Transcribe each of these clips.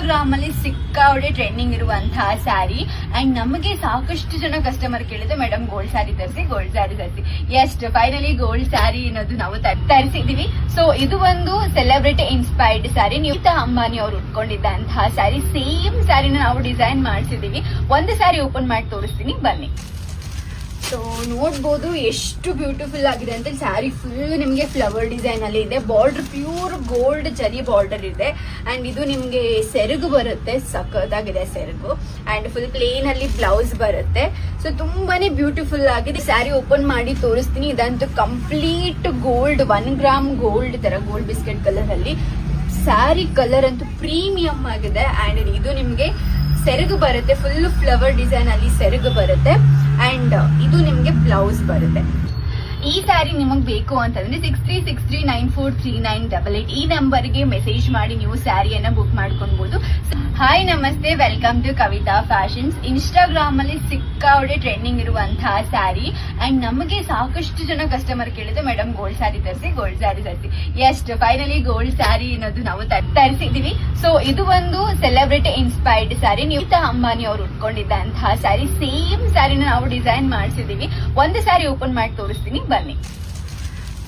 Instagram ಅಲ್ಲಿ ಸಿಕ್ಕಾವಡೆ trending ಇರುವಂತಹ ಸ್ಯಾರಿ ಅಂಡ್ ನಮಗೆ ಸಾಕಷ್ಟು ಜನ ಕಸ್ಟಮರ್ ಕೇಳಿದ್ರೆ ಮೇಡಮ್ ಗೋಲ್ಡ್ ಸ್ಯಾರಿ ತರಿಸಿ ಎಷ್ಟು ಫೈನಲಿ ಗೋಲ್ಡ್ ಸ್ಯಾರಿ ಅನ್ನೋದು ನಾವು ತರಿಸಿದೀವಿ. ಸೊ ಇದು ಒಂದು ಸೆಲೆಬ್ರಿಟಿ ಇನ್ಸ್ಪೈರ್ಡ್ ಸ್ಯಾರಿ. ನೀತಾ ಅಂಬಾನಿ ಅವರು ಉಟ್ಕೊಂಡಿದ್ದಂತಹ ಸ್ಯಾರಿ ಸೇಮ್ ಸ್ಯಾರಿನ ನಾವು ಡಿಸೈನ್ ಮಾಡಿಸಿದೀವಿ. ಒಂದು ಸ್ಯಾರಿ ಓಪನ್ ಮಾಡಿ ತೋರಿಸ್ತೀನಿ ಬನ್ನಿ. ಸೊ ನೋಡ್ಬೋದು ಎಷ್ಟು ಬ್ಯೂಟಿಫುಲ್ ಆಗಿದೆ ಅಂತ. ಸ್ಯಾರಿ ಫುಲ್ ನಿಮಗೆ ಫ್ಲವರ್ ಡಿಸೈನ್ ಅಲ್ಲಿ ಇದೆ. ಬಾರ್ಡರ್ ಪ್ಯೂರ್ ಗೋಲ್ಡ್ ಜರಿ ಬಾರ್ಡರ್ ಇದೆ ಅಂಡ್ ಇದು ನಿಮ್ಗೆ ಸೆರಗು ಬರುತ್ತೆ, ಸಖತ್ತಾಗಿದೆ ಸೆರಗು. ಅಂಡ್ ಫುಲ್ ಪ್ಲೇನ್ ಅಲ್ಲಿ ಬ್ಲೌಸ್ ಬರುತ್ತೆ. ಸೊ ತುಂಬಾನೇ ಬ್ಯೂಟಿಫುಲ್ ಆಗಿದೆ. ಸ್ಯಾರಿ ಓಪನ್ ಮಾಡಿ ತೋರಿಸ್ತೀನಿ. ಇದಂತೂ ಕಂಪ್ಲೀಟ್ ಗೋಲ್ಡ್, 1 ಗ್ರಾಮ್ ಗೋಲ್ಡ್ ತರ ಗೋಲ್ಡ್ ಬಿಸ್ಕೆಟ್ ಕಲರ್ ಅಲ್ಲಿ ಸ್ಯಾರಿ ಕಲರ್ ಅಂತೂ ಪ್ರೀಮಿಯಂ ಆಗಿದೆ. ಅಂಡ್ ಇದು ನಿಮ್ಗೆ ಸೆರಗು ಬರುತ್ತೆ, ಫುಲ್ ಫ್ಲವರ್ ಡಿಸೈನ್ ಅಲ್ಲಿ ಸೆರಗು ಬರುತ್ತೆ ಅಂಡ್ ಇದು ನಿಮ್ಗೆ ಬ್ಲೌಸ್ ಬರುತ್ತೆ. ಈ ಸ್ಯಾರಿ ನಿಮಗ್ ಬೇಕು ಅಂತಂದ್ರೆ 6363943988 ಈ ನಂಬರ್ಗೆ ಮೆಸೇಜ್ ಮಾಡಿ ನೀವು ಸ್ಯಾರಿಯನ್ನ ಬುಕ್ ಮಾಡ್ಕೊಬಹುದು. Hi namaste, welcome to Kavitha fashions. Instagram ಅಲ್ಲಿ ಸಿಕ್ಕಾವಡೆ ಟ್ರೆಂಡಿಂಗ್ ಇರುವಂತಹ ಸ್ಯಾರಿ ಅಂಡ್ ನಮಗೆ ಸಾಕಷ್ಟು ಜನ ಕಸ್ಟಮರ್ ಕೇಳಿದ್ರೆ ಮೇಡಮ್ ಗೋಲ್ಡ್ ಸ್ಯಾರಿ ತರಿಸಿ ಎಷ್ಟು ಫೈನಲಿ ಗೋಲ್ಡ್ ಸ್ಯಾರಿ ಅನ್ನೋದು ನಾವು ತರಿಸಿದೀವಿ. ಸೊ ಇದು ಒಂದು ಸೆಲೆಬ್ರಿಟಿ ಇನ್ಸ್ಪೈರ್ಡ್ ಸ್ಯಾರಿ. ನೀತಾ ಅಂಬಾನಿ ಅವರು ಉಟ್ಕೊಂಡಿದ್ದಂತಹ ಸ್ಯಾರಿ ಸೇಮ್ ಸ್ಯಾರಿನ ನಾವು ಡಿಸೈನ್ ಮಾಡಿಸಿದೀವಿ. ಒಂದು ಸ್ಯಾರಿ ಓಪನ್ ಮಾಡಿ ತೋರಿಸ್ತೀನಿ ಬನ್ನಿ.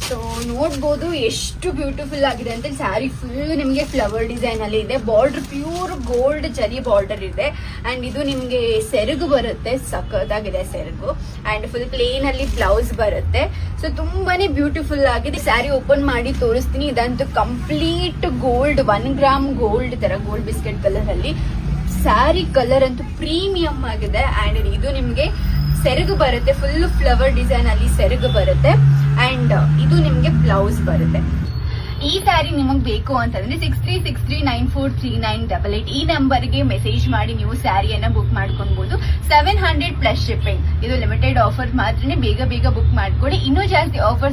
ಸೊ ನೋಡ್ಬೋದು ಎಷ್ಟು ಬ್ಯೂಟಿಫುಲ್ ಆಗಿದೆ ಅಂತ. ಸ್ಯಾರಿ ಫುಲ್ ನಿಮಗೆ ಫ್ಲವರ್ ಡಿಸೈನ್ ಅಲ್ಲಿ ಇದೆ. ಬಾರ್ಡರ್ ಪ್ಯೂರ್ ಗೋಲ್ಡ್ ಜರಿ ಬಾರ್ಡರ್ ಇದೆ ಅಂಡ್ ಇದು ನಿಮ್ಗೆ ಸೆರಗು ಬರುತ್ತೆ, ಸಖತ್ತಾಗಿದೆ ಸೆರಗು. ಅಂಡ್ ಫುಲ್ ಪ್ಲೇನ್ ಅಲ್ಲಿ ಬ್ಲೌಸ್ ಬರುತ್ತೆ. ಸೊ ತುಂಬಾನೇ ಬ್ಯೂಟಿಫುಲ್ ಆಗಿದೆ. ಸ್ಯಾರಿ ಓಪನ್ ಮಾಡಿ ತೋರಿಸ್ತೀನಿ. ಇದಂತೂ ಕಂಪ್ಲೀಟ್ ಗೋಲ್ಡ್, 1 ಗ್ರಾಮ್ ಗೋಲ್ಡ್ ತರ ಗೋಲ್ಡ್ ಬಿಸ್ಕೆಟ್ ಕಲರ್ ಅಲ್ಲಿ ಸ್ಯಾರಿ ಕಲರ್ ಅಂತೂ ಪ್ರೀಮಿಯಂ ಆಗಿದೆ. ಅಂಡ್ ಇದು ನಿಮ್ಗೆ ಸೆರಗು ಬರುತ್ತೆ, ಫುಲ್ ಫ್ಲವರ್ ಡಿಸೈನ್ ಅಲ್ಲಿ ಸೆರಗು ಬರುತ್ತೆ ಅಂಡ್ ಇದು ನಿಮ್ಗೆ ಬ್ಲೌಸ್ ಬರುತ್ತೆ. ಈ ಸ್ಯಾರಿ ನಿಮಗ್ ಬೇಕು ಅಂತಂದ್ರೆ 6363943988 ಈ ನಂಬರ್ಗೆ ಮೆಸೇಜ್ ಮಾಡಿ ನೀವು ಸ್ಯಾರಿಯನ್ನ ಬುಕ್ ಮಾಡ್ಕೊಬಹುದು. 700 ಪ್ಲಸ್ ಶಿಪ್ಪಿಂಗ್. ಇದು ಲಿಮಿಟೆಡ್ ಆಫರ್ ಮಾತ್ರನೇ, ಬೇಗ ಬುಕ್ ಮಾಡ್ಕೊಳ್ಳಿ. ಇನ್ನೂ ಜಾಸ್ತಿ ಆಫರ್ಸ್